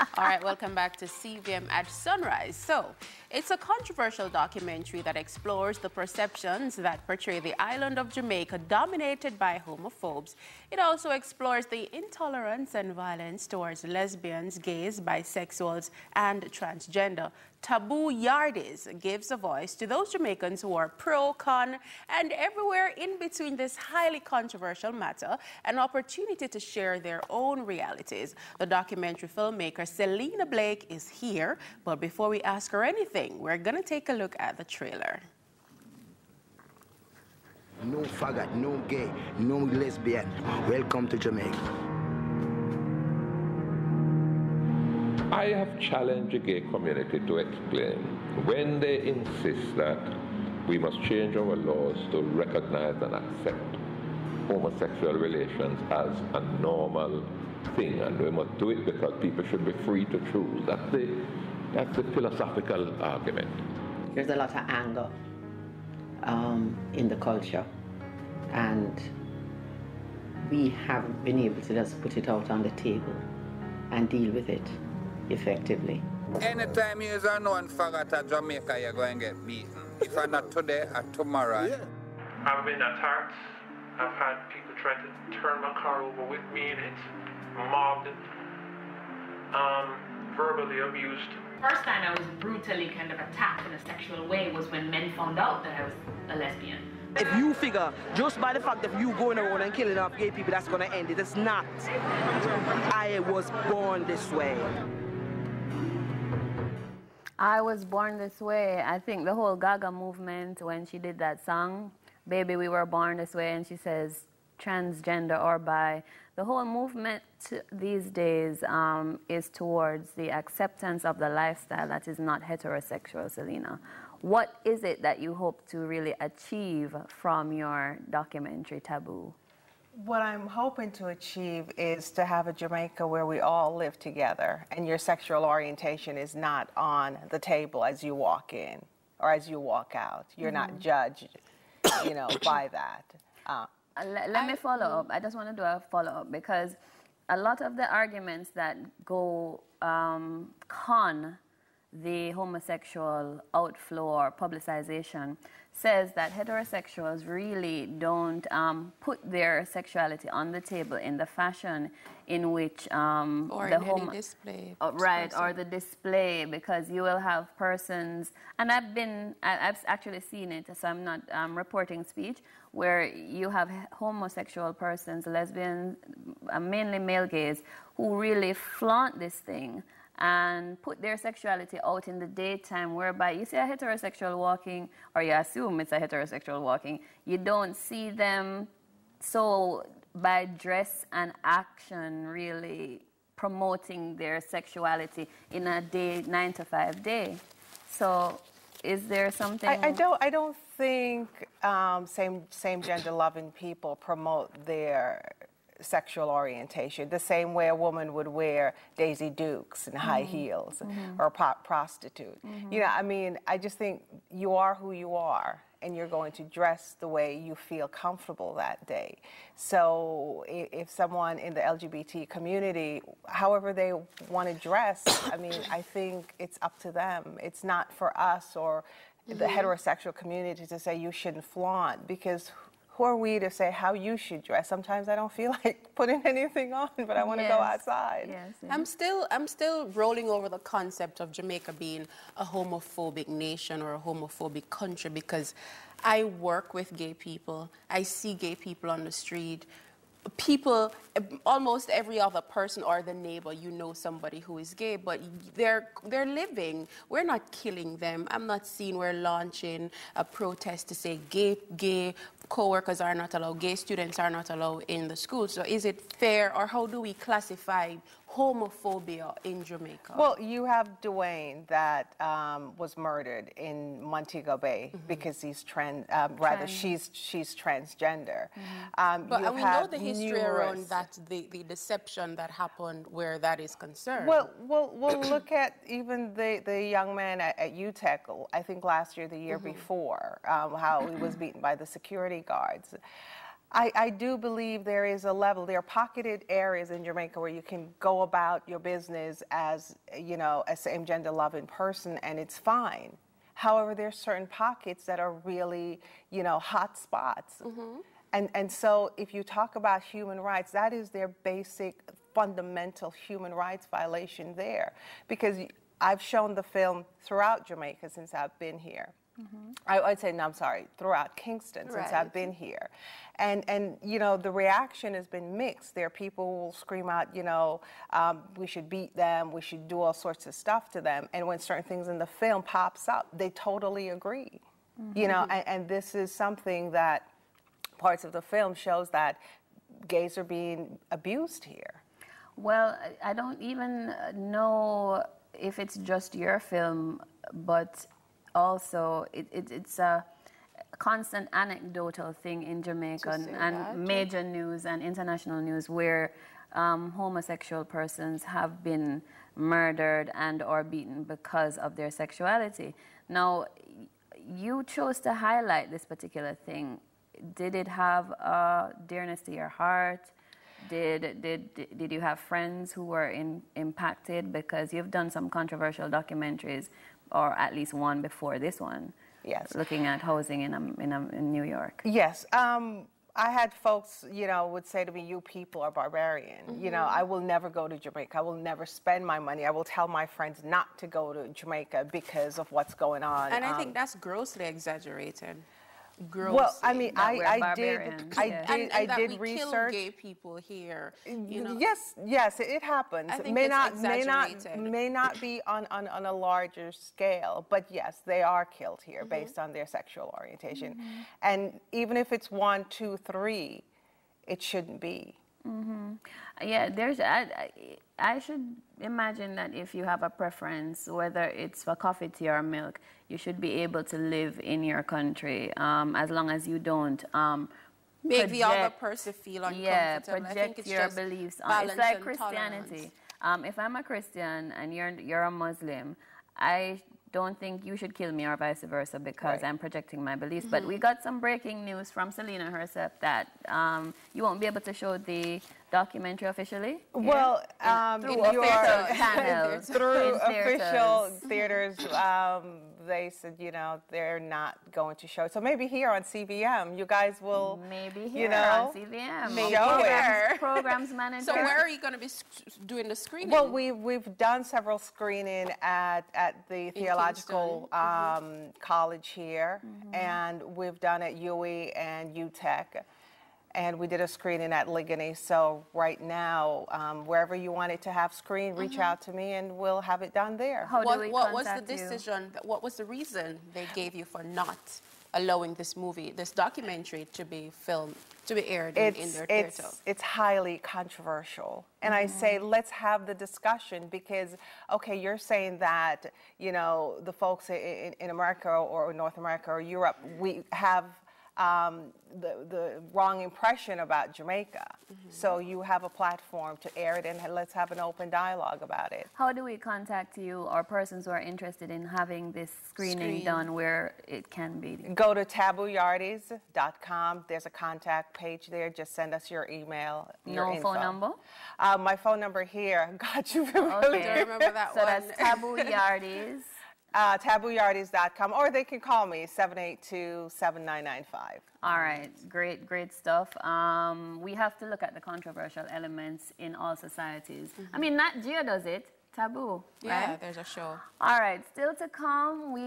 All right, welcome back to CVM at Sunrise. So, it's a controversial documentary that explores the perceptions that portray the island of Jamaica dominated by homophobes. It also explores the intolerance and violence towards lesbians, gays, bisexuals, and transgender. Taboo Yardies gives a voice to those Jamaicans who are pro, con, and everywhere in between this highly controversial matter, an opportunity to share their own realities. The documentary filmmaker Selena Blake is here, but before we ask her anything, we're going to take a look at the trailer. No faggot, no gay, no lesbian. Welcome to Jamaica. I have challenged the gay community to explain when they insist that we must change our laws to recognize and accept homosexual relations as a normal thing, and we must do it because people should be free to choose. That's the philosophical argument. There's a lot of anger in the culture, and we haven't been able to just put it out on the table and deal with it effectively. Anytime you are known faggot at Jamaica, you're going to get beaten. If not today, or tomorrow. Yeah. I've been attacked. I've had people try to turn my car over with me in it, mobbed, verbally abused. First time I was brutally kind of attacked in a sexual way was when men found out that I was a lesbian. If you figure, just by the fact that you going around and killing off gay people, that's going to end it. It's not. I was born this way. I was born this way. I think the whole Gaga movement, when she did that song, Baby, We Were Born This Way, and she says transgender or bi, the whole movement these days is towards the acceptance of the lifestyle that is not heterosexual, Selena. What is it that you hope to really achieve from your documentary, Taboo? What I'm hoping to achieve is to have a Jamaica where we all live together and your sexual orientation is not on the table as you walk in or as you walk out. You're not judged, you know, by that. Let me follow up. I just want to do a follow-up because a lot of the arguments that go con the homosexual outflow or publicization says that heterosexuals really don't put their sexuality on the table in the fashion in which or the in any display, right, or the display, because you will have persons, and I've actually seen it, so I'm not reporting speech, where you have homosexual persons, lesbians, mainly male gays, who really flaunt this thing and put their sexuality out in the daytime, whereby you see a heterosexual walking, or you assume it's a heterosexual walking, you don't see them so by dress and action really promoting their sexuality in a day, 9 to 5 day. So is there something? I don't think same gender loving people promote their sexual orientation the same way a woman would wear Daisy Dukes and high heels or a prostitute. You know, I mean, I just think you are who you are and you're going to dress the way you feel comfortable that day. So if someone in the LGBT community, however they want to dress, I mean, I think it's up to them. It's not for us or the heterosexual community to say you shouldn't flaunt, because who are we to say how you should dress? Sometimes I don't feel like putting anything on, but I want to go outside. Yes, yes. I'm still rolling over the concept of Jamaica being a homophobic nation or a homophobic country, because I work with gay people. I see gay people on the street. People, almost every other person or the neighbor, you know somebody who is gay, but they're living. We're not killing them. I'm not seeing we're launching a protest to say gay co-workers are not allowed, gay students are not allowed in the school. So is it fair, or how do we classify homophobia in Jamaica? Well, you have Dwayne that was murdered in Montego Bay because he's she's transgender. But we know the history around that, the deception that happened where that is concerned. Well, look at even the young man at UTEC, I think last year, the year before, how he was beaten by the security guards. I do believe there is a level, there are pocketed areas in Jamaica where you can go about your business as, you know, a same-gender loving person, and it's fine. However, there's certain pockets that are really, you know, hot spots. And so if you talk about human rights, that is their basic, fundamental human rights violation there. Because I've shown the film throughout Jamaica since I've been here. I'd say, no, I'm sorry, throughout Kingston since I've been here. And you know, the reaction has been mixed. There are people who will scream out, you know, we should beat them, we should do all sorts of stuff to them. And when certain things in the film pops up, they totally agree. You know, and this is something that parts of the film shows that gays are being abused here. Well, I don't even know if it's just your film, but also it's a constant anecdotal thing in Jamaica and major news and international news where homosexual persons have been murdered and or beaten because of their sexuality. Now, you chose to highlight this particular thing. Did it have a dearness to your heart? Did you have friends who were impacted? Because you've done some controversial documentaries, or at least one before this one. Yes. Looking at housing in New York. Yes. I had folks, you know, would say to me, you people are barbarian. You know, I will never go to Jamaica. I will never spend my money. I will tell my friends not to go to Jamaica because of what's going on. And I think that's grossly exaggerated. Grossly. Well, I mean, I did we research. Kill gay people here. You know? Yes, it happens. I think may not be on a larger scale, but yes, they are killed here based on their sexual orientation. And even if it's 1, 2, 3, it shouldn't be. Yeah, I should imagine that if you have a preference, whether it's for coffee, tea, or milk, you should be able to live in your country as long as you don't make the other person feel uncomfortable. Yeah, project your beliefs on. It's like Christianity. If I'm a Christian and you're a Muslim, I don't think you should kill me or vice versa because I'm projecting my beliefs. But we got some breaking news from Selena herself that you won't be able to show the documentary officially. Well, through official channels, through official theaters, they said, you know, they're not going to show it. So maybe here on CVM, you guys will, maybe here you know, on CVM, maybe programs manager. So where are you going to be doing the screening? Well, we've done several screening at the Theological College here, and we've done at UWI and UTech. And we did a screening at Ligony. So right now, wherever you want it to have screened, reach out to me and we'll have it done there. What was the decision, what was the reason they gave you for not allowing this documentary to be filmed, to be aired in their theater? It's highly controversial. And I say, let's have the discussion because, okay, you're saying that, you know, the folks in America or North America or Europe, we have the wrong impression about Jamaica. So you have a platform to air it and let's have an open dialogue about it. How do we contact you or persons who are interested in having this screening done where it can be? Go to tabooyardies.com. There's a contact page there. Just send us your email, your info. Phone number? My phone number here. God, you remember, okay. Remember that so one. that's Taboo Yardies. tabooyardies.com, or they can call me 782-7995. All right, great stuff. We have to look at the controversial elements in all societies. I mean, Nat Geo does it. Taboo, yeah, right? there's a show. All right, still to come.